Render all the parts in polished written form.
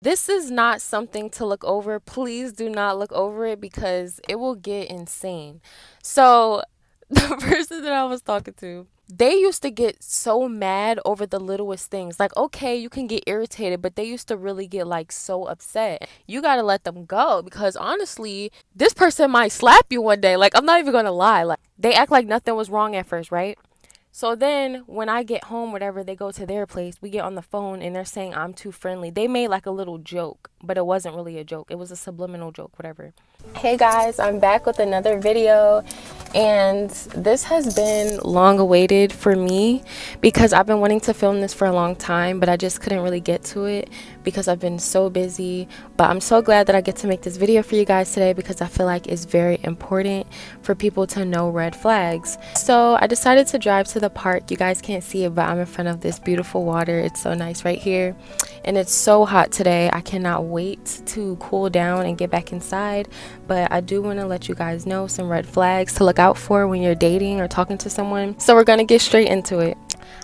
This is not something to look over. Please do not look over it because it will get insane. So, the person that I was talking to, they used to get so mad over the littlest things. Like, okay, you can get irritated, but they used to really get like so upset. You got to let them go because honestly, this person might slap you one day. Like, I'm not even going to lie. Like, they act like nothing was wrong at first, right? So then when I get home, whatever, they go to their place, we get on the phone and they're saying I'm too friendly. They made like a little joke, but it wasn't really a joke. It was a subliminal joke, whatever. Hey guys, I'm back with another video, and this has been long awaited for me because I've been wanting to film this for a long time, but I just couldn't really get to it because I've been so busy. But I'm so glad that I get to make this video for you guys today because I feel like it's very important for people to know red flags. So I decided to drive to the park. You guys can't see it, but I'm in front of this beautiful water. It's so nice right here, and it's so hot today. I cannot wait to cool down and get back inside. But I do want to let you guys know some red flags to look out for when you're dating or talking to someone. So we're going to get straight into it.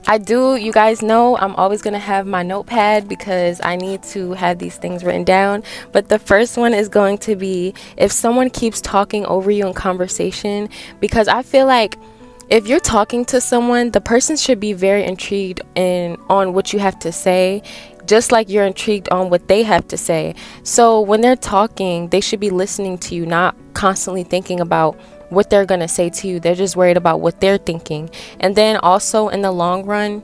You guys know I'm always going to have my notepad because I need to have these things written down. But the first one is going to be if someone keeps talking over you in conversation, because I feel like if you're talking to someone, the person should be very intrigued on what you have to say, just like you're intrigued on what they have to say. So when they're talking, they should be listening to you, not constantly thinking about what they're going to say to you. They're just worried about what they're thinking. And then also in the long run,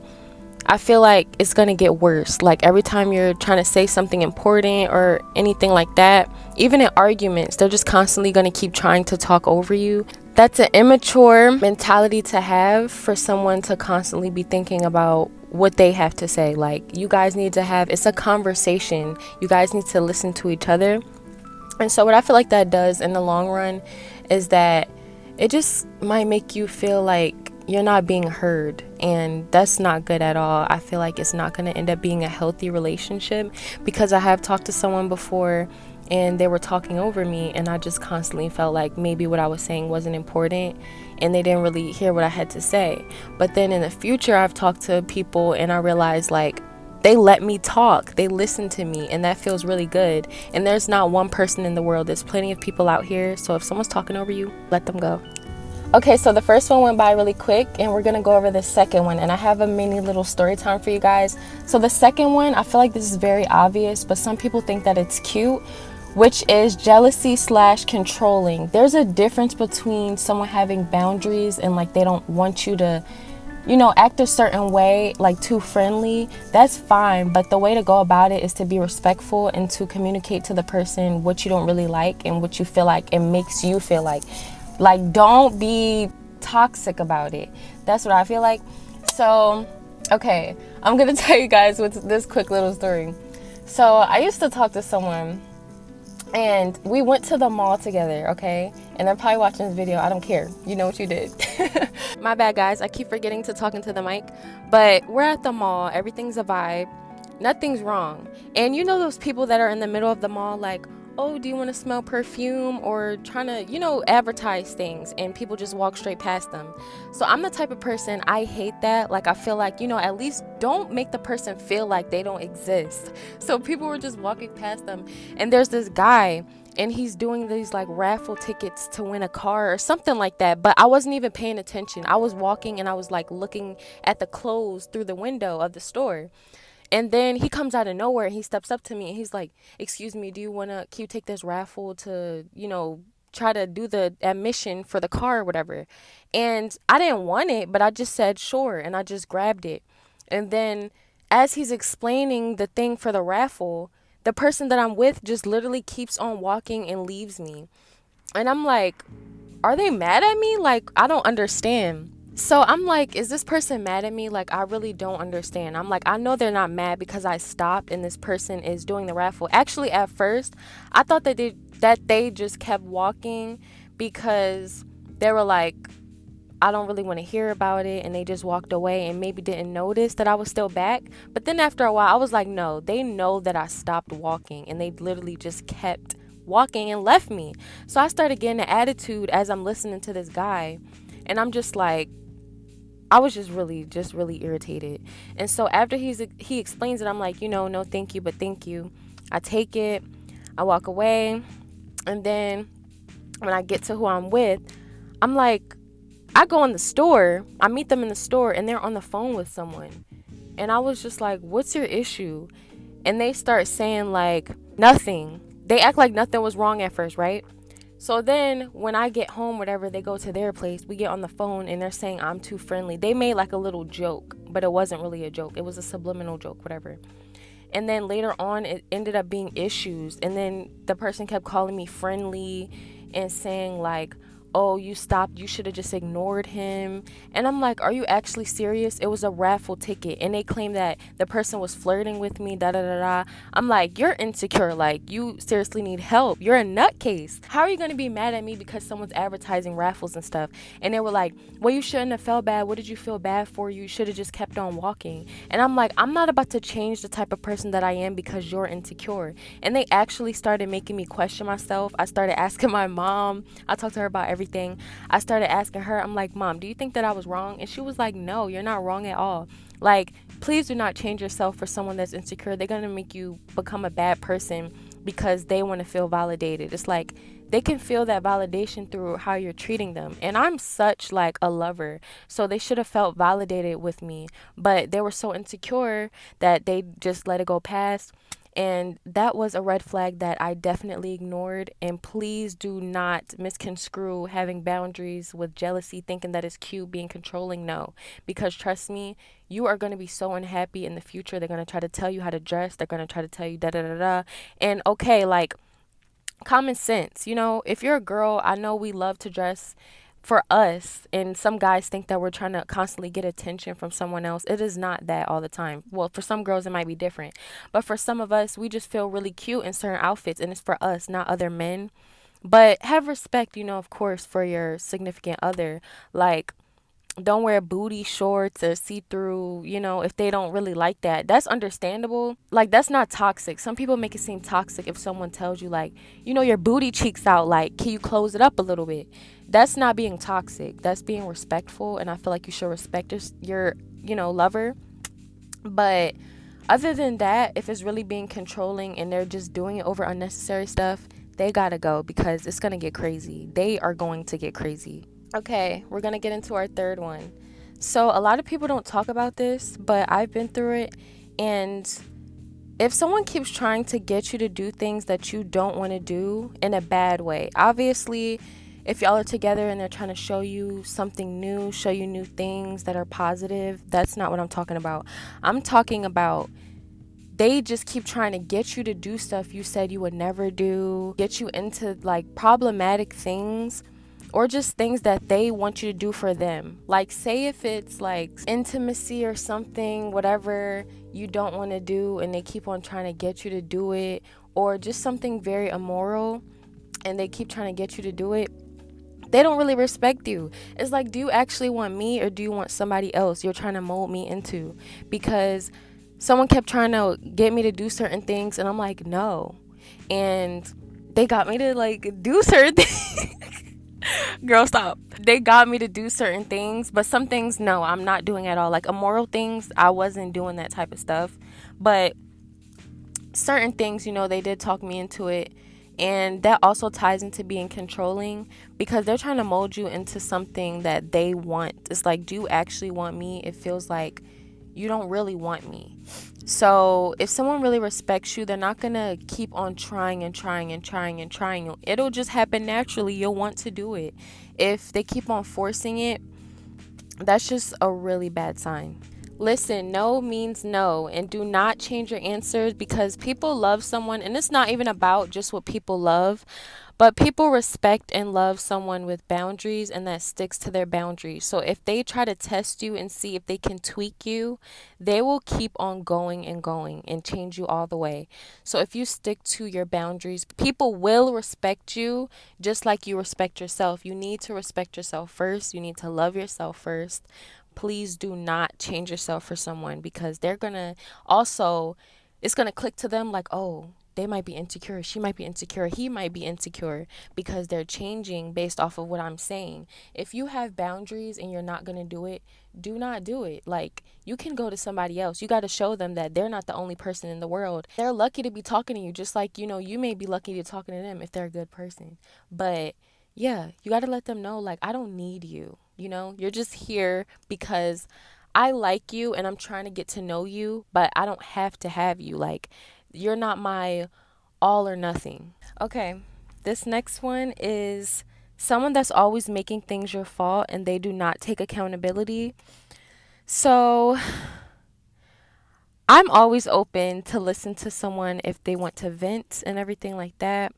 I feel like it's going to get worse. Like every time you're trying to say something important or anything like that, even in arguments, they're just constantly going to keep trying to talk over you. That's an immature mentality to have for someone to constantly be thinking about what they have to say. Like, you guys need to have, it's a conversation. You guys need to listen to each other. And so what I feel like that does in the long run is that it just might make you feel like you're not being heard, and that's not good at all. I feel like it's not going to end up being a healthy relationship because I have talked to someone before and they were talking over me, and I just constantly felt like maybe what I was saying wasn't important and they didn't really hear what I had to say. But then in the future, I've talked to people and I realized like they let me talk, they listen to me, and that feels really good. And there's not one person in the world, there's plenty of people out here. So if someone's talking over you, let them go. Okay, so the first one went by really quick, and we're gonna go over the second one, and I have a mini little story time for you guys. So the second one, I feel like this is very obvious, but some people think that it's cute, which is jealousy / controlling. There's a difference between someone having boundaries and like they don't want you to, act a certain way, like too friendly. That's fine, but the way to go about it is to be respectful and to communicate to the person what you don't really like and what you feel like it makes you feel like. Like, don't be toxic about it. That's what I feel like. So, okay, I'm gonna tell you guys with this quick little story. So I used to talk to someone and we went to the mall together, okay? And they're probably watching this video. I don't care. You know what you did. My bad, guys. I keep forgetting to talk into the mic. But we're at the mall. Everything's a vibe. Nothing's wrong. And you know those people that are in the middle of the mall like, oh, do you want to smell perfume, or trying to, advertise things, and people just walk straight past them. So I'm the type of person, I hate that. Like, I feel like, at least don't make the person feel like they don't exist. So people were just walking past them, and there's this guy, and he's doing these like raffle tickets to win a car or something like that. But I wasn't even paying attention. I was walking and I was like looking at the clothes through the window of the store. And then he comes out of nowhere and he steps up to me and he's like, excuse me, can you take this raffle to, try to do the admission for the car or whatever. And I didn't want it, but I just said, sure. And I just grabbed it. And then as he's explaining the thing for the raffle, the person that I'm with just literally keeps on walking and leaves me. And I'm like, are they mad at me? Like, I don't understand. So I'm like, is this person mad at me? Like, I really don't understand. I'm like, I know they're not mad because I stopped and this person is doing the raffle. Actually, at first, I thought that they just kept walking because they were like, I don't really want to hear about it, and they just walked away and maybe didn't notice that I was still back. But then after a while, I was like, no, they know that I stopped walking, and they literally just kept walking and left me. So I started getting an attitude as I'm listening to this guy, and I'm just like, I was just really irritated. And so after he explains it, I'm like, no, thank you, but thank you. I take it, I walk away, and then when I get to who I'm with, I'm like, I go in the store, I meet them in the store, and they're on the phone with someone. And I was just like, what's your issue? And they start saying, like, nothing. They act like nothing was wrong at first, right? So then when I get home, whatever, they go to their place, we get on the phone and they're saying I'm too friendly. They made like a little joke, but it wasn't really a joke. It was a subliminal joke, whatever. And then later on, it ended up being issues. And then the person kept calling me friendly and saying, like, oh, you stopped. You should have just ignored him. And I'm like, are you actually serious? It was a raffle ticket. And they claim that the person was flirting with me, da da da da. I'm like, you're insecure. Like, you seriously need help. You're a nutcase. How are you going to be mad at me because someone's advertising raffles and stuff? And they were like, well, you shouldn't have felt bad. What did you feel bad for? You should have just kept on walking. And I'm like, I'm not about to change the type of person that I am because you're insecure. And they actually started making me question myself. I started asking my mom. I talked to her about everything. I started asking her, I'm like, Mom, do you think that I was wrong? And she was like, no, you're not wrong at all. Like, please do not change yourself for someone that's insecure. They're going to make you become a bad person because they want to feel validated. It's like they can feel that validation through how you're treating them. And I'm such like a lover. So they should have felt validated with me. But they were so insecure that they just let it go past. And that was a red flag that I definitely ignored. And please do not misconstrue having boundaries with jealousy, thinking that it's cute, being controlling. No, because trust me, you are going to be so unhappy in the future. They're going to try to tell you how to dress. They're going to try to tell you da da da da. And okay, like, common sense, if you're a girl, I know we love to dress for us, and some guys think that we're trying to constantly get attention from someone else. It is not that all the time. Well, for some girls it might be different, but for some of us, we just feel really cute in certain outfits, and it's for us, not other men. But have respect, of course, for your significant other. Like, don't wear booty shorts or see through, if they don't really like that. That's understandable. Like, that's not toxic. Some people make it seem toxic if someone tells you, like, your booty cheeks out, like, can you close it up a little bit? That's not being toxic. That's being respectful. And I feel like you should respect your lover. But other than that, if it's really being controlling and they're just doing it over unnecessary stuff, they gotta go because it's gonna get crazy. They are going to get crazy. Okay, we're going to get into our third one. So, a lot of people don't talk about this, but I've been through it. And if someone keeps trying to get you to do things that you don't want to do in a bad way, obviously, if y'all are together and they're trying to show you something new, show you new things that are positive, that's not what I'm talking about. I'm talking about they just keep trying to get you to do stuff you said you would never do, get you into like problematic things or just things that they want you to do for them. Like, say if it's like intimacy or something, whatever you don't want to do, and they keep on trying to get you to do it, or just something very immoral and they keep trying to get you to do it, they don't really respect you. It's like, do you actually want me or do you want somebody else you're trying to mold me into? Because someone kept trying to get me to do certain things and I'm like, no. And they got me to like do certain things. Girl, stop. They got me to do certain things, but some things, no, I'm not doing at all. Like immoral things, I wasn't doing that type of stuff. But certain things, they did talk me into it. And that also ties into being controlling because they're trying to mold you into something that they want. It's like, do you actually want me? It feels like you don't really want me. So if someone really respects you, they're not going to keep on trying and trying and trying and trying. It'll just happen naturally. You'll want to do it. If they keep on forcing it, that's just a really bad sign. Listen, no means no, and do not change your answers because people love someone, and it's not even about just what people love, but people respect and love someone with boundaries and that sticks to their boundaries. So if they try to test you and see if they can tweak you, they will keep on going and change you all the way. So if you stick to your boundaries, people will respect you just like you respect yourself. You need to respect yourself first. You need to love yourself first. Please do not change yourself for someone because they're going to also, it's going to click to them like, oh, they might be insecure, she might be insecure, he might be insecure because they're changing based off of what I'm saying. If you have boundaries and you're not going to do it, do not do it. Like, you can go to somebody else. You got to show them that they're not the only person in the world. They're lucky to be talking to you, just like, you may be lucky to be talking to them if they're a good person. But yeah, you got to let them know, like, I don't need you. You're just here because I like you and I'm trying to get to know you, but I don't have to have you. Like, you're not my all or nothing. Okay, this next one is someone that's always making things your fault and they do not take accountability. So, I'm always open to listen to someone if they want to vent and everything like that.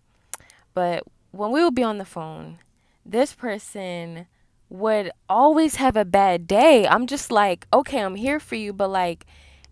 But when we would be on the phone, this person would always have a bad day. I'm just like, okay, I'm here for you, but like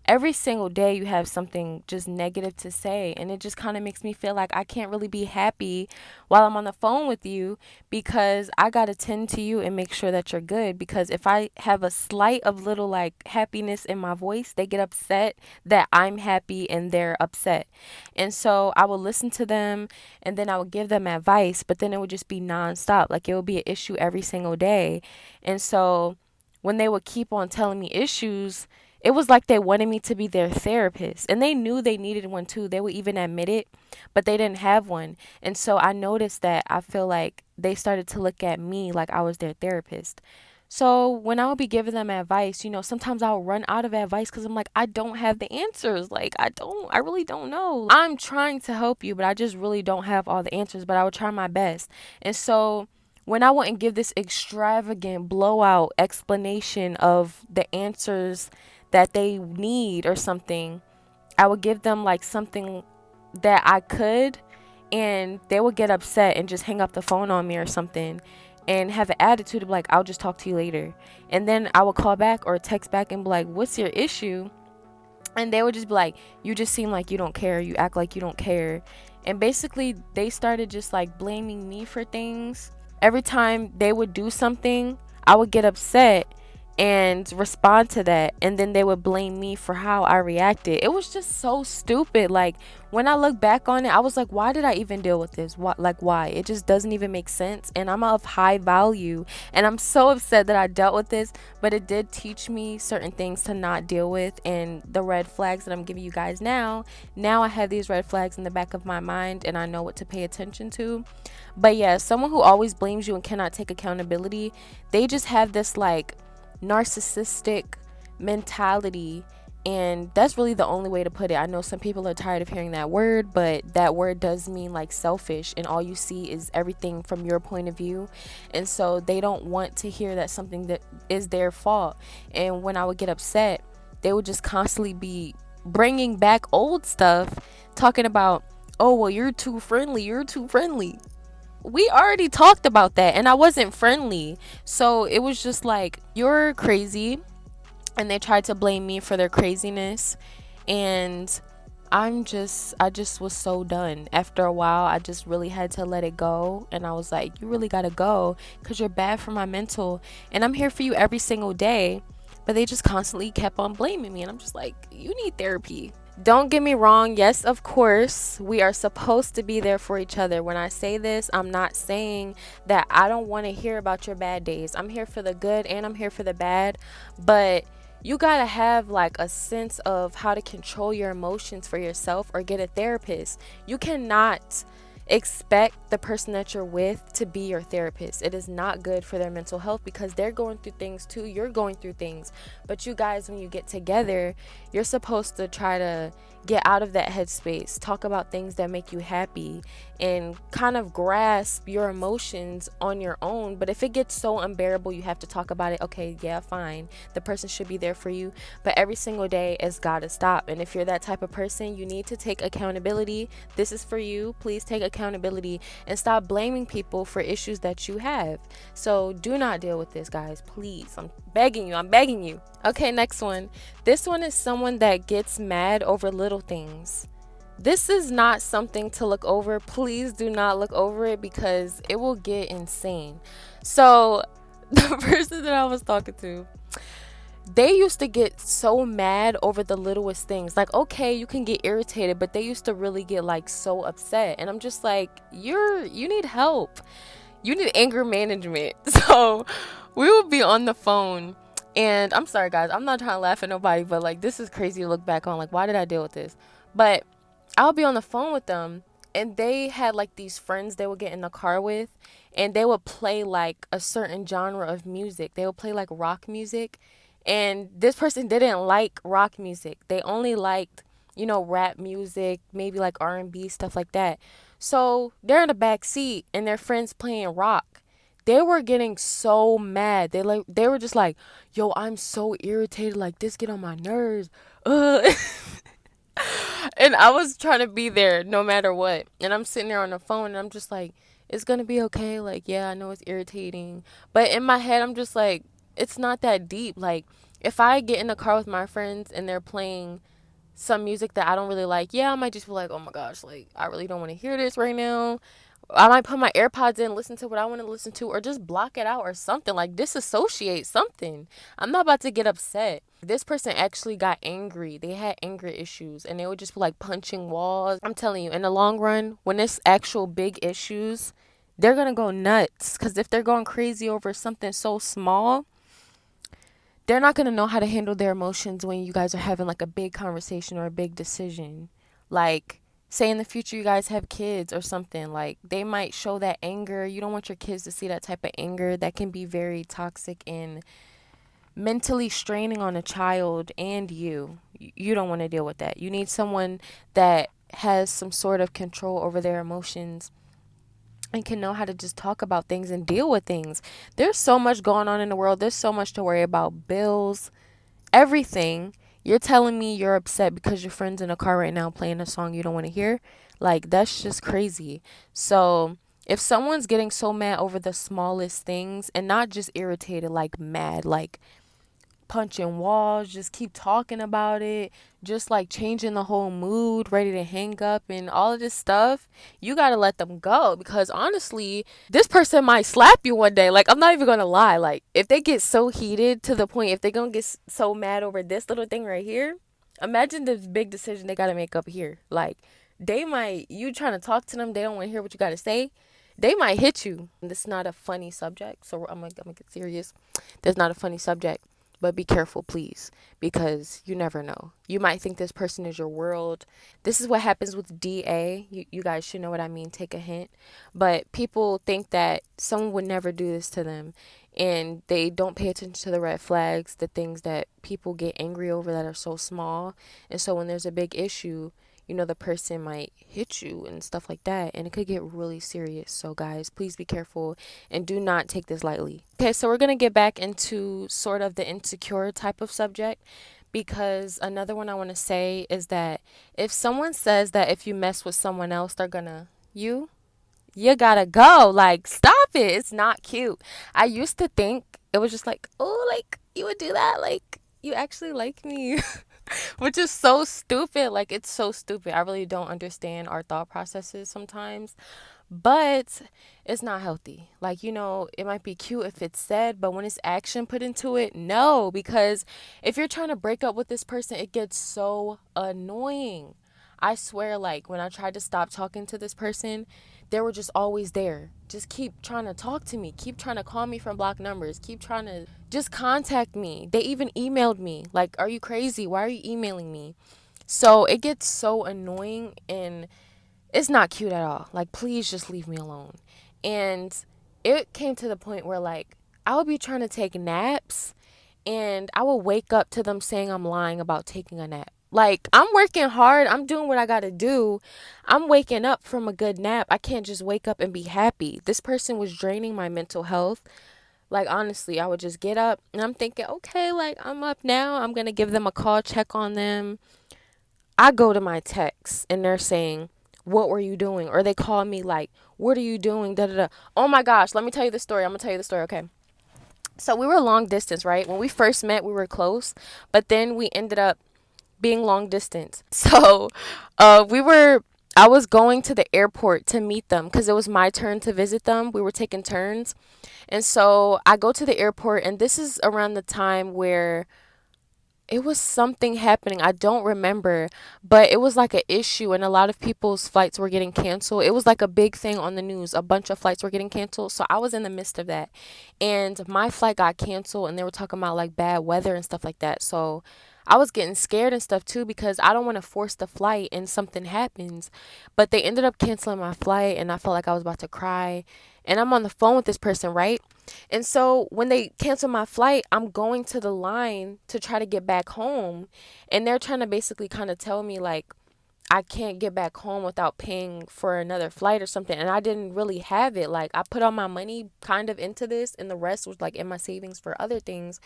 every single day you have something just negative to say. And it just kind of makes me feel like I can't really be happy while I'm on the phone with you because I got to tend to you and make sure that you're good. Because if I have a slight of little like happiness in my voice, they get upset that I'm happy and they're upset. And so I will listen to them and then I would give them advice, but then it would just be nonstop. Like it would be an issue every single day. And so when they would keep on telling me issues, it was like they wanted me to be their therapist. And they knew they needed one too. They would even admit it, but they didn't have one. And so I noticed that I feel like they started to look at me like I was their therapist. So when I would be giving them advice, sometimes I'll run out of advice because I'm like, I don't have the answers. Like, I really don't know. I'm trying to help you, but I just really don't have all the answers, but I would try my best. And so when I wouldn't give this extravagant blowout explanation of the answers that they need or something, I would give them like something that I could, and they would get upset and just hang up the phone on me or something and have an attitude of like, I'll just talk to you later. And then I would call back or text back and be like, what's your issue? And they would just be like, you just seem like you don't care. You act like you don't care. And basically they started just like blaming me for things. Every time they would do something, I would get upset and respond to that, and then they would blame me for how I reacted. It was just so stupid. Like when I look back on it, I was like, why did I even deal with this? Why? It just doesn't even make sense, and I'm of high value, and I'm so upset that I dealt with this, but it did teach me certain things to not deal with, and the red flags that I'm giving you guys now I have these red flags in the back of my mind and I know what to pay attention to. But yeah, someone who always blames you and cannot take accountability, they just have this like narcissistic mentality, and that's really the only way to put it. I know some people are tired of hearing that word, but that word does mean like selfish, and all you see is everything from your point of view, and so they don't want to hear that something that is their fault. And when I would get upset, they would just constantly be bringing back old stuff, talking about, oh well, you're too friendly, we already talked about that and I wasn't friendly. So it was just like, you're crazy, and they tried to blame me for their craziness, and I just was so done. After a while, I just really had to let it go, and I was like, you really gotta go because you're bad for my mental, and I'm here for you every single day. But they just constantly kept on blaming me, and I'm just like, you need therapy. Don't get me wrong. Yes, of course, we are supposed to be there for each other. When I say this, I'm not saying that I don't want to hear about your bad days. I'm here for the good and I'm here for the bad. But you got to have like a sense of how to control your emotions for yourself, or get a therapist. You cannot expect the person that you're with to be your therapist. It is not good for their mental health because they're going through things too. You're going through things. But you guys, when you get together, you're supposed to try to get out of that headspace, talk about things that make you happy, and kind of grasp your emotions on your own. But if it gets so unbearable, you have to talk about it. Okay, yeah, fine. The person should be there for you. But every single day it's gotta stop. And if you're that type of person, you need to take accountability. This is for you. Please take accountability and stop blaming people for issues that you have. So do not deal with this, guys. Please. I'm begging you. Okay, next one. This one is someone that gets mad over little things. This is not something to look over. Please do not look over it because it will get insane. So the person that I was talking to, They used to get so mad over the littlest things. Like, okay, you can get irritated, but they used to really get like so upset. And I'm just like, you need help. You need anger management. So we would be on the phone, and I'm sorry guys, I'm not trying to laugh at nobody, but like this is crazy to look back on. Like, why did I deal with this? But I'll be on the phone with them, and they had like these friends they would get in the car with, and they would play like a certain genre of music. They would play like rock music, and this person didn't like rock music. They only liked, rap music, maybe like R&B, stuff like that. So they're in the back seat and their friends playing rock. They were getting so mad. They were just like, "Yo, I'm so irritated. Like this get on my nerves." And I was trying to be there no matter what. And I'm sitting there on the phone and I'm just like, "It's going to be okay." Like, yeah, I know it's irritating. But in my head, I'm just like, it's not that deep. Like, if I get in the car with my friends and they're playing some music that I don't really like, yeah, I might just be like, "Oh my gosh, like I really don't want to hear this right now." I might put my AirPods in, listen to what I want to listen to, or just block it out or something. Like, disassociate something. I'm not about to get upset. This person actually got angry. They had anger issues, and they would just be like punching walls. I'm telling you, in the long run, when it's actual big issues, they're gonna go nuts. Because if they're going crazy over something so small, they're not going to know how to handle their emotions when you guys are having like a big conversation or a big decision. Like, say in the future you guys have kids or something, like they might show that anger. You don't want your kids to see that type of anger. That can be very toxic and mentally straining on a child and you. You don't want to deal with that. You need someone that has some sort of control over their emotions and can know how to just talk about things and deal with things. There's so much going on in the world. There's so much to worry about. Bills, everything. You're telling me you're upset because your friend's in a car right now playing a song you don't want to hear? Like, that's just crazy. So, if someone's getting so mad over the smallest things and not just irritated, like mad, like punching walls, just keep talking about it, just like changing the whole mood, ready to hang up and all of this stuff, you got to let them go, because honestly, this person might slap you one day. Like, I'm not even going to lie. Like, if they get so heated to the point, if they're going to get so mad over this little thing right here, imagine this big decision they got to make up here. Like, they might, you trying to talk to them, they don't want to hear what you got to say. They might hit you. This is not a funny subject, so I'm gonna get serious. That's not a funny subject, but be careful, please, because you never know. You might think this person is your world. This is what happens with DA. You guys should know what I mean. Take a hint. But people think that someone would never do this to them, and they don't pay attention to the red flags, the things that people get angry over that are so small. And so when there's a big issue, the person might hit you and stuff like that, and it could get really serious. So guys, please be careful and do not take this lightly. Okay, so we're going to get back into sort of the insecure type of subject, because another one I want to say is that if someone says that if you mess with someone else, they're gonna you gotta go. Like, stop it. It's not cute. I used to think it was just like, oh, like you would do that, like you actually like me. Which is so stupid. Like, it's so stupid. I really don't understand our thought processes sometimes, but it's not healthy. Like, it might be cute if it's said, but when it's action put into it, no. Because if you're trying to break up with this person, it gets so annoying. I swear, like, when I tried to stop talking to this person, they were just always there. Just keep trying to talk to me. Keep trying to call me from blocked numbers. Keep trying to just contact me. They even emailed me. Like, are you crazy? Why are you emailing me? So it gets so annoying, and it's not cute at all. Like, please just leave me alone. And it came to the point where, like, I would be trying to take naps, and I would wake up to them saying I'm lying about taking a nap. Like, I'm working hard. I'm doing what I got to do. I'm waking up from a good nap. I can't just wake up and be happy. This person was draining my mental health. Like, honestly, I would just get up and I'm thinking, okay, like, I'm up now. I'm going to give them a call, check on them. I go to my texts and they're saying, what were you doing? Or they call me like, what are you doing? Da, da, da. Oh my gosh, let me tell you the story. I'm going to tell you the story, okay? So we were long distance, right? When we first met, we were close, but then we ended up being long distance. So I was going to the airport to meet them because it was my turn to visit them. We were taking turns. And so I go to the airport, and this is around the time where It was something happening. I don't remember, but it was like an issue, and a lot of people's flights were getting canceled. It was like a big thing on the news. A bunch of flights were getting canceled. So I was in the midst of that. And my flight got canceled, and they were talking about like bad weather and stuff like that. So I was getting scared and stuff too because I don't want to force the flight and something happens. But they ended up canceling my flight, and I felt like I was about to cry. And I'm on the phone with this person, right? And so when they cancel my flight, I'm going to the line to try to get back home. And they're trying to basically kind of tell me, like, I can't get back home without paying for another flight or something. And I didn't really have it. Like, I put all my money kind of into this, and the rest was like in my savings for other things.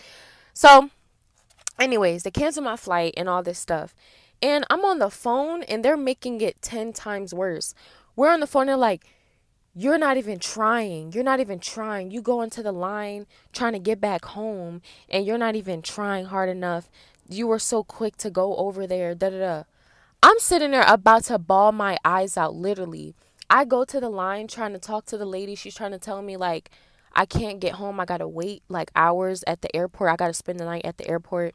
So, anyways, they cancel my flight and all this stuff. And I'm on the phone, and they're making it 10 times worse. We're on the phone, and they're like, you're not even trying. You're not even trying. You go into the line trying to get back home and you're not even trying hard enough. You were so quick to go over there. Da da da. I'm sitting there about to bawl my eyes out, literally. I go to the line trying to talk to the lady. She's trying to tell me, like, I can't get home. I got to wait like hours at the airport. I got to spend the night at the airport.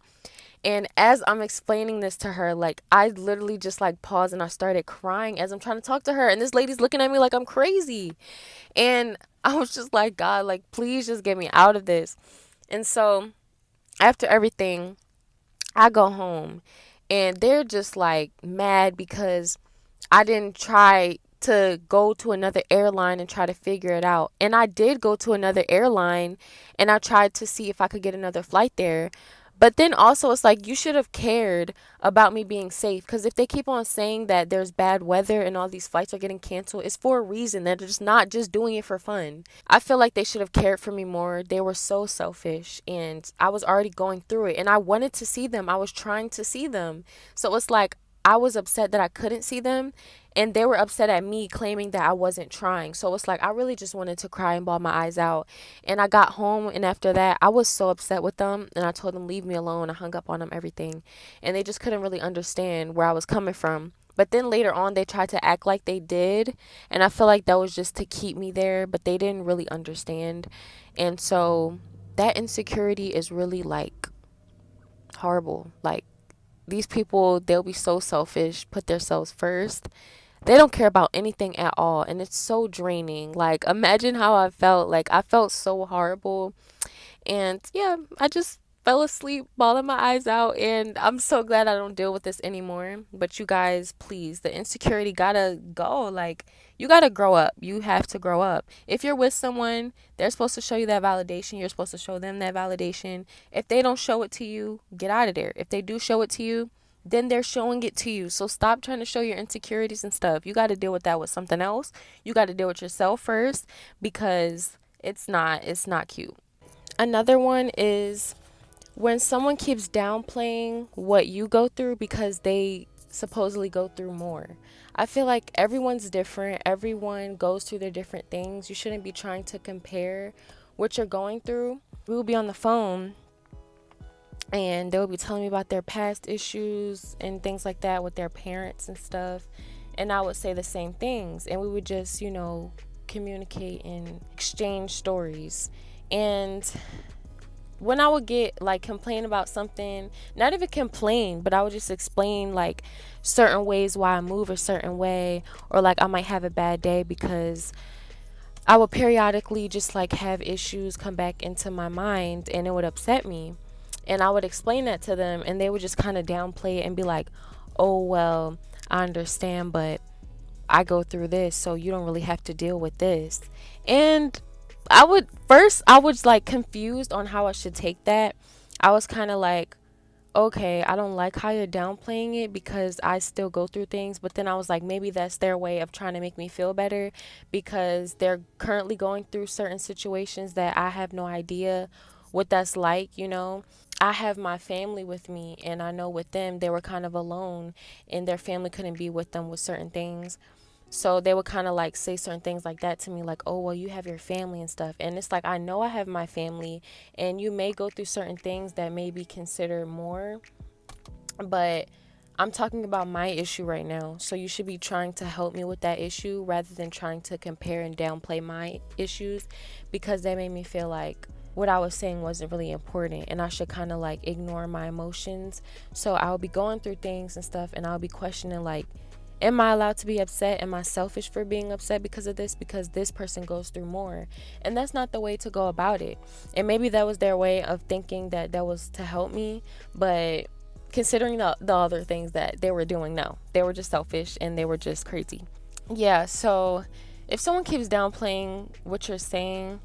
And as I'm explaining this to her, like, I literally just like paused and I started crying as I'm trying to talk to her. And this lady's looking at me like I'm crazy. And I was just like, God, like, please just get me out of this. And so after everything, I go home and they're just like mad because I didn't try to go to another airline and try to figure it out. And I did go to another airline and I tried to see if I could get another flight there. But then also, it's like you should have cared about me being safe. Because if they keep on saying that there's bad weather and all these flights are getting canceled, it's for a reason. They're just not just doing it for fun. I feel like they should have cared for me more. They were so selfish. And I was already going through it. And I wanted to see them. I was trying to see them. So it's like I was upset that I couldn't see them, and they were upset at me claiming that I wasn't trying. So it's like I really just wanted to cry and bawl my eyes out. And I got home, and after that, I was so upset with them, and I told them leave me alone. I hung up on them, everything, and they just couldn't really understand where I was coming from. But then later on, they tried to act like they did, and I feel like that was just to keep me there, but they didn't really understand. And so that insecurity is really like horrible. Like, these people, they'll be so selfish, put themselves first. They don't care about anything at all, and it's so draining. Like, imagine how I felt. Like, I felt so horrible. And yeah, I just fell asleep, bawling my eyes out, and I'm so glad I don't deal with this anymore. But you guys, please, the insecurity gotta go. Like, you gotta grow up. You have to grow up. If you're with someone, they're supposed to show you that validation. You're supposed to show them that validation. If they don't show it to you, get out of there. If they do show it to you, then they're showing it to you. So stop trying to show your insecurities and stuff. You got to deal with that with something else. You got to deal with yourself first, because it's not cute. Another one is when someone keeps downplaying what you go through because they supposedly go through more. I feel like everyone's different. Everyone goes through their different things. You shouldn't be trying to compare what you're going through. We will be on the phone and they'll be telling me about their past issues and things like that with their parents and stuff. And I would say the same things. And we would just, communicate and exchange stories. And when I would get like complain about something, not even complain, but I would just explain like certain ways why I move a certain way, or like I might have a bad day because I would periodically just like have issues come back into my mind and it would upset me. And I would explain that to them and they would just kind of downplay it and be like, oh, well, I understand, but I go through this, so you don't really have to deal with this. And I was like confused on how I should take that. I was kind of like, okay, I don't like how you're downplaying it because I still go through things. But then I was like, maybe that's their way of trying to make me feel better because they're currently going through certain situations that I have no idea what that's like. I have my family with me, and I know with them, they were kind of alone, and their family couldn't be with them with certain things. So they would kind of like say certain things like that to me, like, oh, well, you have your family and stuff. And it's like, I know I have my family, and you may go through certain things that may be considered more, but I'm talking about my issue right now. So you should be trying to help me with that issue rather than trying to compare and downplay my issues, because that made me feel like what I was saying wasn't really important and I should kind of like ignore my emotions. So I'll be going through things and stuff and I'll be questioning like, am I allowed to be upset? Am I selfish for being upset because of this? Because this person goes through more. And that's not the way to go about it. And maybe that was their way of thinking that that was to help me. But considering the other things that they were doing, no. They were just selfish and they were just crazy. Yeah, so if someone keeps downplaying what you're saying,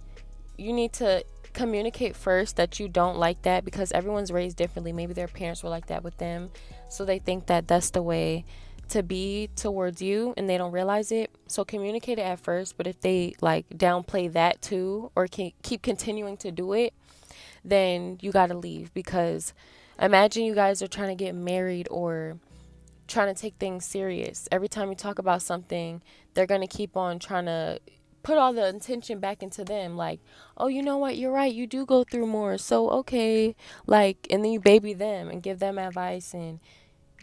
you need to communicate first that you don't like that because everyone's raised differently. Maybe their parents were like that with them, so they think that that's the way to be towards you and they don't realize it. So communicate it at first, but if they like downplay that too or can keep continuing to do it, then you got to leave because imagine you guys are trying to get married or trying to take things serious. Every time you talk about something, they're going to keep on trying to put all the attention back into them like, "Oh, you know what? You're right. You do go through more. So, okay." Like, and then you baby them and give them advice and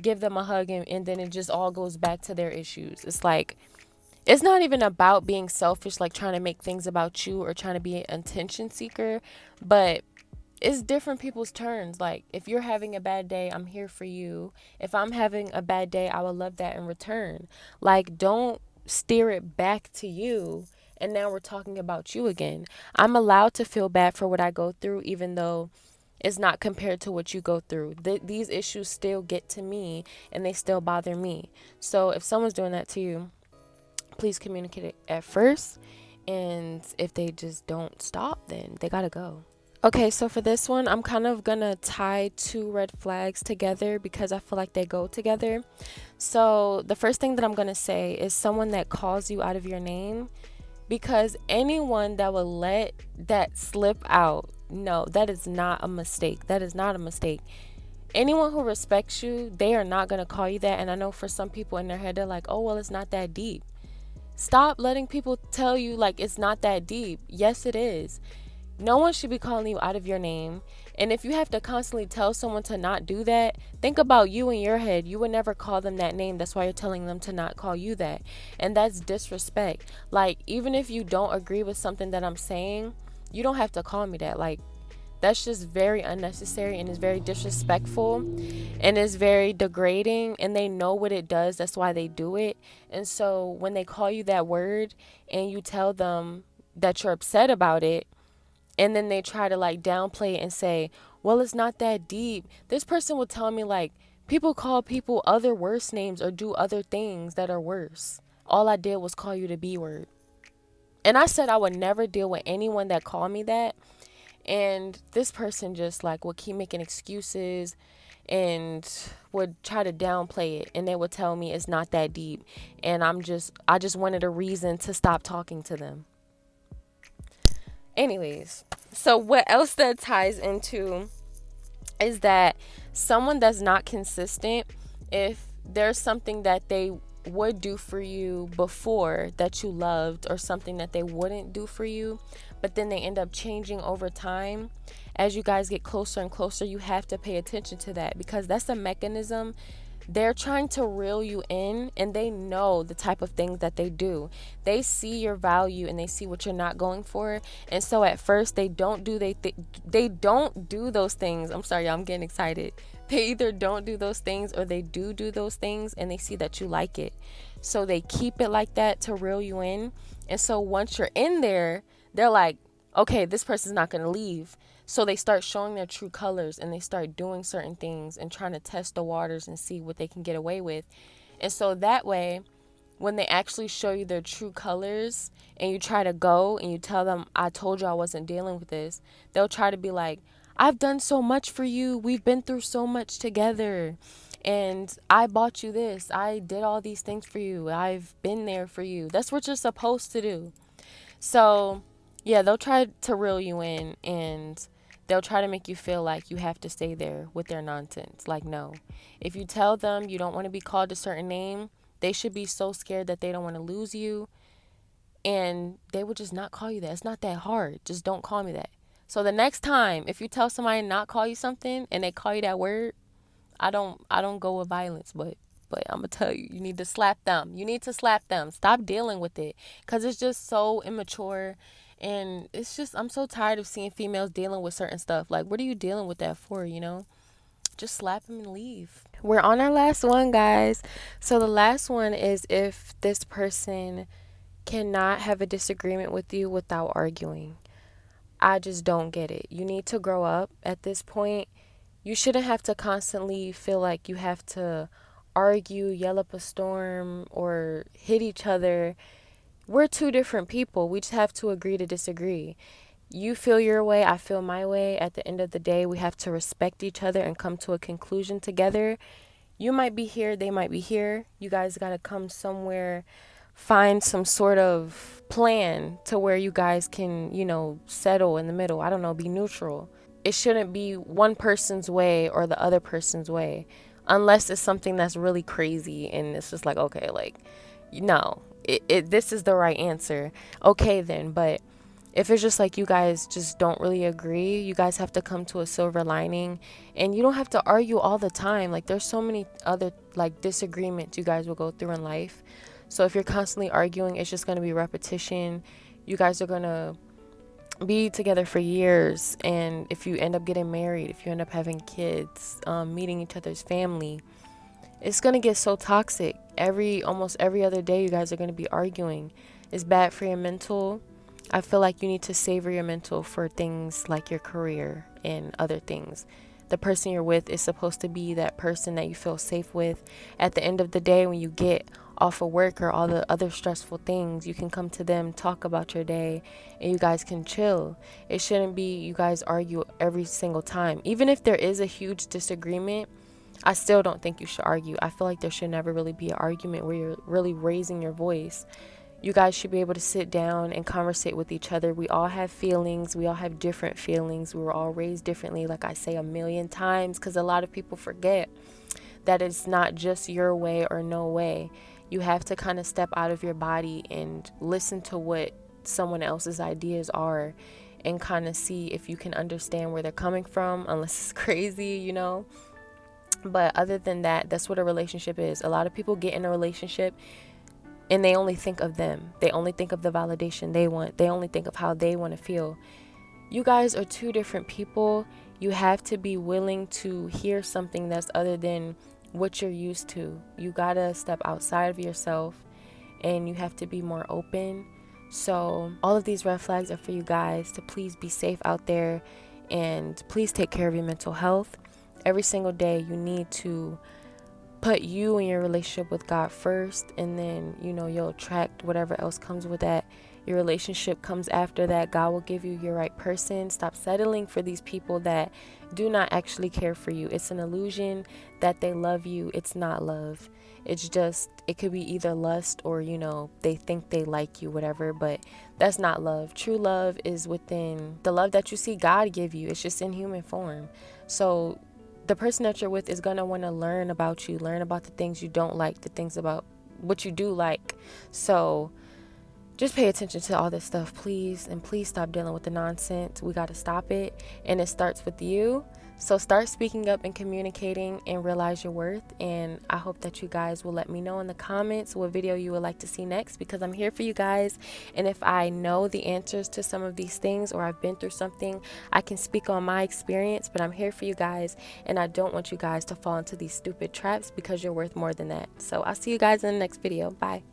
give them a hug and then it just all goes back to their issues. It's like it's not even about being selfish like trying to make things about you or trying to be an attention seeker, but it's different people's turns. Like if you're having a bad day, I'm here for you. If I'm having a bad day, I would love that in return. Like don't steer it back to you and now we're talking about you again. I'm allowed to feel bad for what I go through even though it's not compared to what you go through. These issues still get to me and they still bother me. So if someone's doing that to you, please communicate it at first. And if they just don't stop, then they gotta go. Okay, so for this one, I'm kind of gonna tie two red flags together because I feel like they go together. So, the first thing that I'm gonna say is someone that calls you out of your name because anyone that will let that slip out, no, that is not a mistake. That is not a mistake. Anyone who respects you, they are not gonna call you that. And I know for some people in their head, they're like, oh, well, it's not that deep. Stop letting people tell you like it's not that deep. Yes, it is. No one should be calling you out of your name. And if you have to constantly tell someone to not do that, think about you in your head. You would never call them that name. That's why you're telling them to not call you that. And that's disrespect. Like, even if you don't agree with something that I'm saying, you don't have to call me that. Like, that's just very unnecessary and is very disrespectful and is very degrading. And they know what it does. That's why they do it. And so when they call you that word and you tell them that you're upset about it, and then they try to like downplay it and say, well, it's not that deep. This person will tell me like people call people other worse names or do other things that are worse. All I did was call you the B word. And I said I would never deal with anyone that called me that. And this person just like would keep making excuses and would try to downplay it, and they would tell me it's not that deep, and I just wanted a reason to stop talking to them. Anyways, so what else that ties into is that someone that's not consistent, if there's something that they would do for you before that you loved or something that they wouldn't do for you, but then they end up changing over time, as you guys get closer and closer, you have to pay attention to that because that's a mechanism. They're trying to reel you in and they know the type of things that they do. They see your value and they see what you're not going for. And so at first they don't do those things. I'm sorry, I'm getting excited. They either don't do those things or they do those things and they see that you like it. So they keep it like that to reel you in. And so once you're in there, they're like, okay, this person's not going to leave. So they start showing their true colors and they start doing certain things and trying to test the waters and see what they can get away with. And so that way, when they actually show you their true colors and you try to go and you tell them, I told you I wasn't dealing with this, they'll try to be like, I've done so much for you. We've been through so much together. And I bought you this. I did all these things for you. I've been there for you. That's what you're supposed to do. So, yeah, they'll try to reel you in and they'll try to make you feel like you have to stay there with their nonsense. Like, no. If you tell them you don't want to be called a certain name, they should be so scared that they don't want to lose you. And they would just not call you that. It's not that hard. Just don't call me that. So the next time, if you tell somebody not call you something and they call you that word, I don't go with violence, but I'm gonna tell you, you need to slap them. You need to slap them. Stop dealing with it because it's just so immature And it's just, I'm so tired of seeing females dealing with certain stuff. Like, what are you dealing with that for, Just slap him and leave. We're on our last one, guys. So the last one is if this person cannot have a disagreement with you without arguing. I just don't get it. You need to grow up at this point. You shouldn't have to constantly feel like you have to argue, yell up a storm, or hit each other. We're two different people. We just have to agree to disagree. You feel your way, I feel my way. At the end of the day, we have to respect each other and come to a conclusion together. You might be here, they might be here. You guys got to come somewhere, find some sort of plan to where you guys can, settle in the middle. I don't know, be neutral. It shouldn't be one person's way or the other person's way, unless it's something that's really crazy and it's just like, okay, like, no, this is the right answer. Okay, then. But if it's just like you guys just don't really agree, you guys have to come to a silver lining, and you don't have to argue all the time. Like, there's so many other like disagreements you guys will go through in life. So if you're constantly arguing, it's just going to be repetition. You guys are going to be together for years, and if you end up getting married, if you end up having kids, meeting each other's family, it's going to get so toxic. Almost every other day you guys are going to be arguing. It's bad for your mental. I feel like you need to savor your mental for things like your career and other things. The person you're with is supposed to be that person that you feel safe with. At the end of the day, when you get off of work or all the other stressful things, you can come to them, talk about your day, and you guys can chill. It shouldn't be you guys argue every single time. Even if there is a huge disagreement, I still don't think you should argue. I feel like there should never really be an argument where you're really raising your voice. You guys should be able to sit down and conversate with each other. We all have feelings. We all have different feelings. We were all raised differently, like I say a million times, because a lot of people forget that it's not just your way or no way. You have to kind of step out of your body and listen to what someone else's ideas are and kind of see if you can understand where they're coming from, unless it's crazy. But other than that, that's what a relationship is. A lot of people get in a relationship and they only think of them. They only think of the validation they want. They only think of how they want to feel. You guys are two different people. You have to be willing to hear something that's other than what you're used to. You gotta step outside of yourself and you have to be more open. So all of these red flags are for you guys to please be safe out there, and please take care of your mental health. Every single day you need to put you and your relationship with God first, and then you'll attract whatever else comes with that. Your relationship comes after that. God will give you your right person. Stop settling for these people that do not actually care for you. It's an illusion that they love you. It's not love. It's just, it could be either lust or they think they like you, whatever, but that's not love. True love is within the love that you see God give you. It's just in human form. So the person that you're with is going to want to learn about you, learn about the things you don't like, the things about what you do like. So just pay attention to all this stuff, please. And please stop dealing with the nonsense. We got to stop it. And it starts with you. So start speaking up and communicating and realize your worth. And I hope that you guys will let me know in the comments what video you would like to see next, because I'm here for you guys. And if I know the answers to some of these things, or I've been through something, I can speak on my experience. But I'm here for you guys. And I don't want you guys to fall into these stupid traps, because you're worth more than that. So I'll see you guys in the next video. Bye.